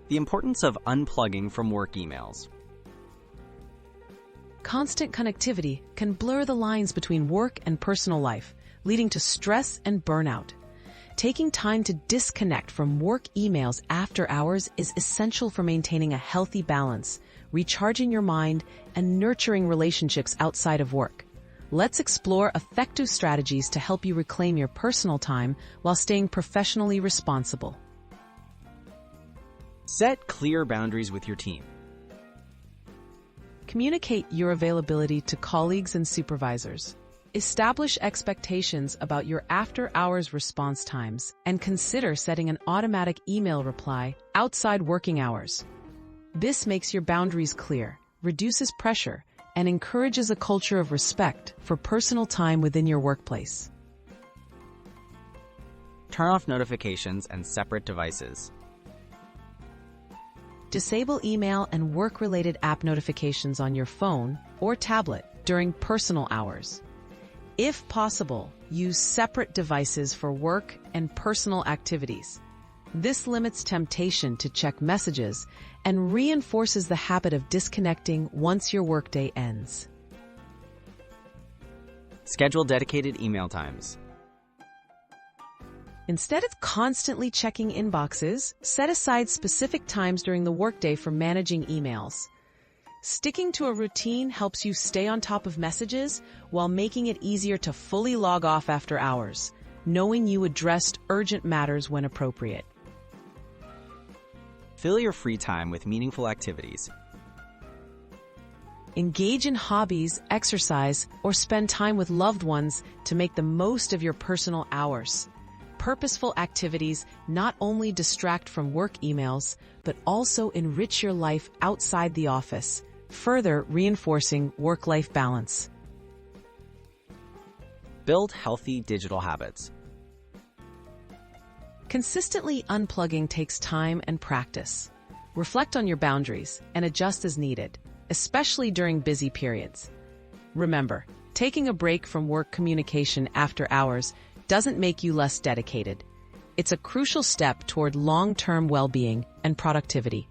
The importance of unplugging from work emails. Constant connectivity can blur the lines between work and personal life, leading to stress and burnout. Taking time to disconnect from work emails after hours is essential for maintaining a healthy balance, recharging your mind, and nurturing relationships outside of work. Let's explore effective strategies to help you reclaim your personal time while staying professionally responsible. Set clear boundaries with your team. Communicate your availability to colleagues and supervisors. Establish expectations about your after-hours response times and consider setting an automatic email reply outside working hours. This makes your boundaries clear, reduces pressure, and encourages a culture of respect for personal time within your workplace. Turn off notifications and separate devices. Disable email and work-related app notifications on your phone or tablet during personal hours. If possible, use separate devices for work and personal activities. This limits temptation to check messages and reinforces the habit of disconnecting once your workday ends. Schedule dedicated email times. Instead of constantly checking inboxes, set aside specific times during the workday for managing emails. Sticking to a routine helps you stay on top of messages while making it easier to fully log off after hours, knowing you addressed urgent matters when appropriate. Fill your free time with meaningful activities. Engage in hobbies, exercise, or spend time with loved ones to make the most of your personal hours. Purposeful activities not only distract from work emails, but also enrich your life outside the office, further reinforcing work-life balance. Build healthy digital habits. Consistently unplugging takes time and practice. Reflect on your boundaries and adjust as needed, especially during busy periods. Remember, taking a break from work communication after hours doesn't make you less dedicated. It's a crucial step toward long-term well-being and productivity.